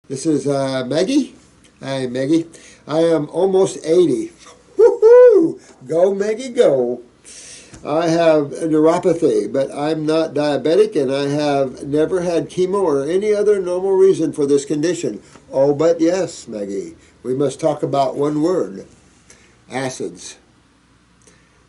This is Maggie. Hi, Maggie. I am almost 80. Woohoo! Go, Maggie, go. I have neuropathy, but I'm not diabetic, and I have never had chemo or any other normal reason for this condition. Oh, but yes, Maggie, we must talk about one word: acids.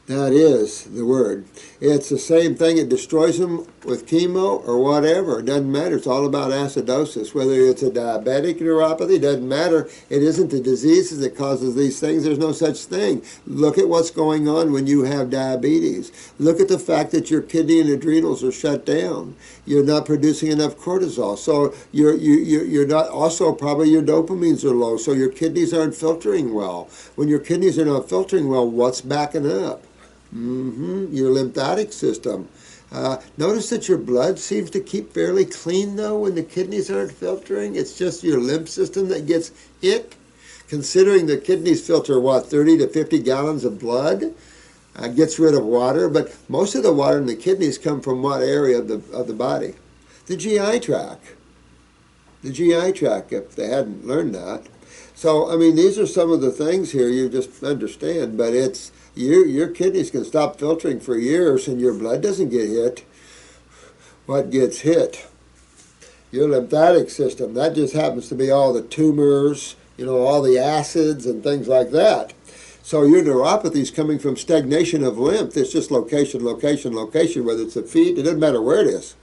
That is the word. It's the same thing. It destroys them with chemo or whatever. It doesn't matter. It's all about acidosis. Whether it's a diabetic neuropathy, doesn't matter. It isn't the diseases that causes these things. There's no such thing. Look at what's going on when you have diabetes. Look at the fact that your kidney and adrenals are shut down. You're not producing enough cortisol. So you're not, also probably your dopamines are low. So your kidneys aren't filtering well. When your kidneys are not filtering well, what's backing up? Your lymphatic system. Notice that your blood seems to keep fairly clean, though, when the kidneys aren't filtering. It's just your lymph system that gets hit. Considering the kidneys filter, 30 to 50 gallons of blood, gets rid of water, but most of the water in the kidneys come from what area of the body? The GI tract. The GI tract, if they hadn't learned that. So, I mean, these are some of the things here you just understand, but it's your kidneys can stop filtering for years and your blood doesn't get hit. What gets hit? Your lymphatic system. That just happens to be all the tumors, all the acids and things like that. So your neuropathy is coming from stagnation of lymph. It's just location, location, location, whether it's the feet, it doesn't matter where it is.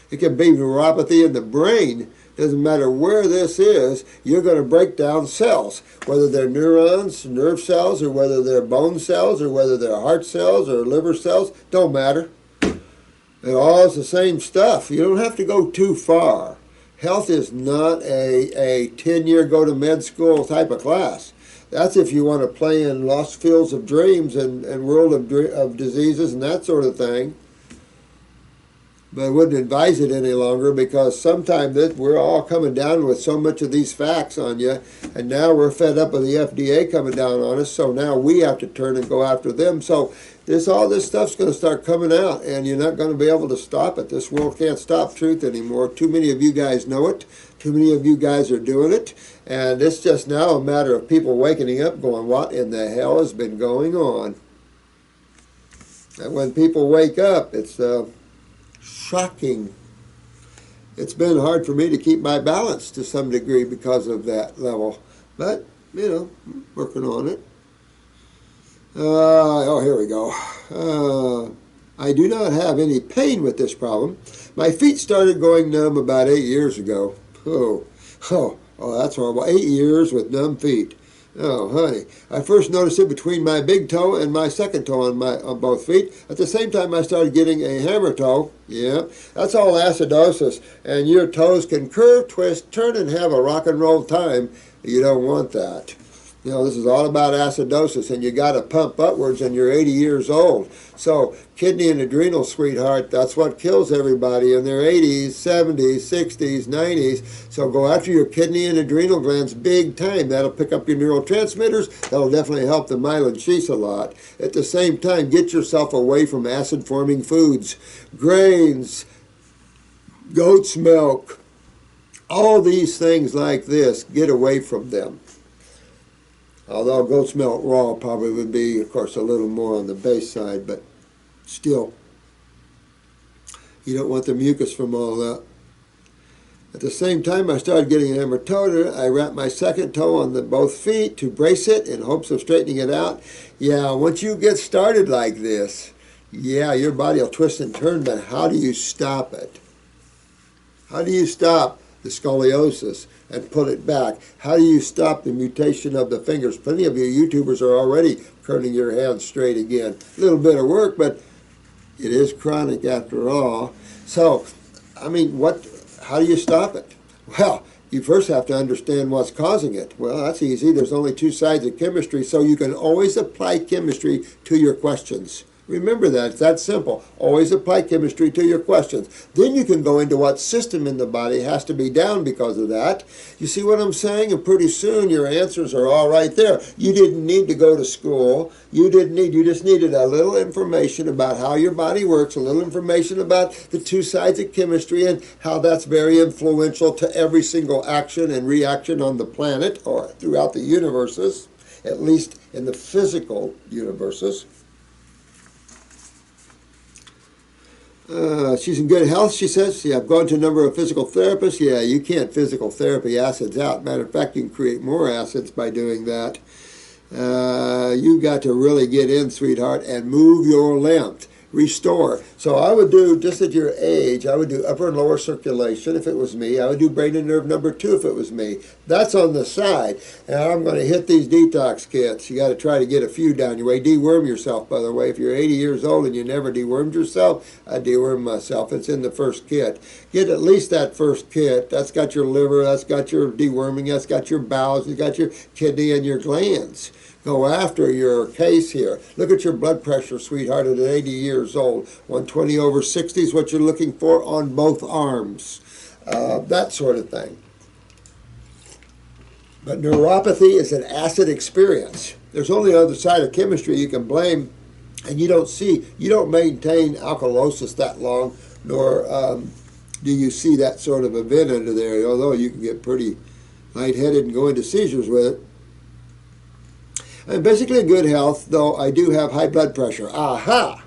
It can be neuropathy in the brain. Doesn't matter where this is, you're going to break down cells, whether they're neurons, nerve cells, or whether they're bone cells, or whether they're heart cells or liver cells. Don't matter. It all is the same stuff. You don't have to go too far. Health is not a 10-year go to med school type of class. That's if you want to play in lost fields of dreams and world of diseases and that sort of thing. But I wouldn't advise it any longer, because sometimes we're all coming down with so much of these facts on you, and now we're fed up with the FDA coming down on us, so now we have to turn and go after them. So all this stuff's going to start coming out, and you're not going to be able to stop it. This world can't stop truth anymore. Too many of you guys know it. Too many of you guys are doing it, and it's just now a matter of people waking up going, what in the hell has been going on? And when people wake up, it's shocking. It's been hard for me to keep my balance to some degree because of that level. But, working on it. Here we go. I do not have any pain with this problem. My feet started going numb about 8 years ago. Oh, that's horrible. 8 years with numb feet. Oh, honey. I first noticed it between my big toe and my second toe on both feet. At the same time, I started getting a hammer toe. Yeah, that's all acidosis. And your toes can curve, twist, turn, and have a rock and roll time. You don't want that. This is all about acidosis, and you got to pump upwards, and you're 80 years old. So kidney and adrenal, sweetheart, that's what kills everybody in their 80s, 70s, 60s, 90s. So go after your kidney and adrenal glands big time. That'll pick up your neurotransmitters. That'll definitely help the myelin sheath a lot. At the same time, get yourself away from acid-forming foods, grains, goat's milk, all these things like this. Get away from them. Although goat's milk raw probably would be, of course, a little more on the base side, but still, you don't want the mucus from all that. At the same time, I started getting a hematoder. I wrapped my second toe on both feet to brace it in hopes of straightening it out. Yeah, once you get started like this, your body will twist and turn, but how do you stop it? How do you stop the scoliosis and put it back? How do you stop the mutation of the fingers? Plenty of you YouTubers are already turning your hands straight again. A little bit of work, but it is chronic after all. So, how do you stop it? Well, you first have to understand what's causing it. Well, that's easy. There's only two sides of chemistry, so you can always apply chemistry to your questions. Remember that. It's that simple. Always apply chemistry to your questions. Then you can go into what system in the body has to be down because of that. You see what I'm saying? And pretty soon your answers are all right there. You didn't need to go to school. You just needed a little information about how your body works, a little information about the two sides of chemistry and how that's very influential to every single action and reaction on the planet or throughout the universes, at least in the physical universes. She's in good health, she says. Yeah, I've gone to a number of physical therapists. Yeah, you can't physical therapy acids out. Matter of fact, you can create more acids by doing that. You got to really get in, sweetheart, and move your lymph. Restore. So I would do, just at your age, I would do upper and lower circulation if it was me. I would do brain and nerve number 2 if it was me. That's on the side. And I'm going to hit these detox kits. You got to try to get a few down your way. Deworm yourself, by the way. If you're 80 years old and you never dewormed yourself, I deworm myself. It's in the first kit. Get at least that first kit. That's got your liver, that's got your deworming, that's got your bowels, it's got your kidney and your glands. Go after your case here. Look at your blood pressure, sweetheart, at 80 years old. 120 over 60 is what you're looking for on both arms. That sort of thing. But neuropathy is an acid experience. There's only the other side of chemistry you can blame, and you don't maintain alkalosis that long, nor do you see that sort of event under there, although you can get pretty lightheaded and go into seizures with it. I'm basically in good health, though I do have high blood pressure. Aha!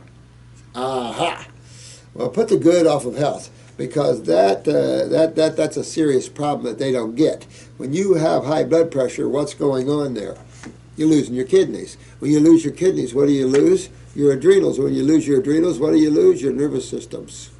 Aha! Well, put the good off of health, because that's a serious problem that they don't get. When you have high blood pressure, what's going on there? You're losing your kidneys. When you lose your kidneys, what do you lose? Your adrenals. When you lose your adrenals, what do you lose? Your nervous systems.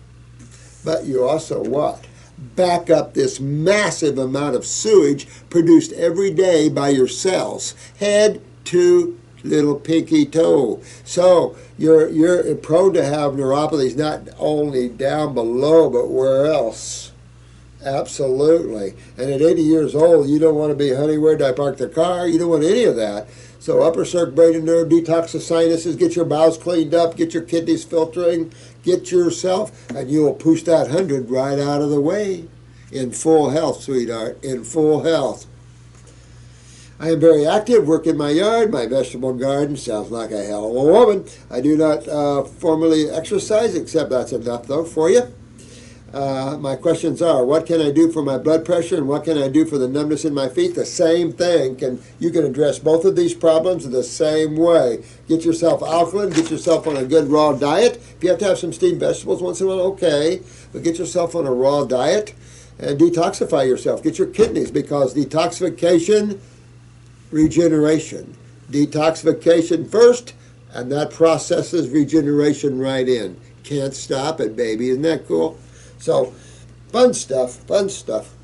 But you also what? Back up this massive amount of sewage produced every day by your cells. Head to little pinky toe. So you're prone to have neuropathies not only down below, but where else? Absolutely. And at 80 years old, you don't want to be, honey, where did I park the car? You don't want any of that. So upper circ, brain and nerve, detox the sinuses, get your bowels cleaned up, get your kidneys filtering, get yourself, and you will push that 100 right out of the way. In full health, sweetheart, in full health. I am very active, work in my yard, my vegetable garden. Sounds like a hell of a woman. I do not formally exercise, except that's enough, though, for you. My questions are, what can I do for my blood pressure and what can I do for the numbness in my feet? The same thing. You can address both of these problems the same way. Get yourself alkaline, get yourself on a good raw diet. If you have to have some steamed vegetables once in a while, okay. But get yourself on a raw diet and detoxify yourself. Get your kidneys, because detoxification, regeneration. Detoxification first, and that processes regeneration right in. Can't stop it, baby. Isn't that cool? So, fun stuff, fun stuff.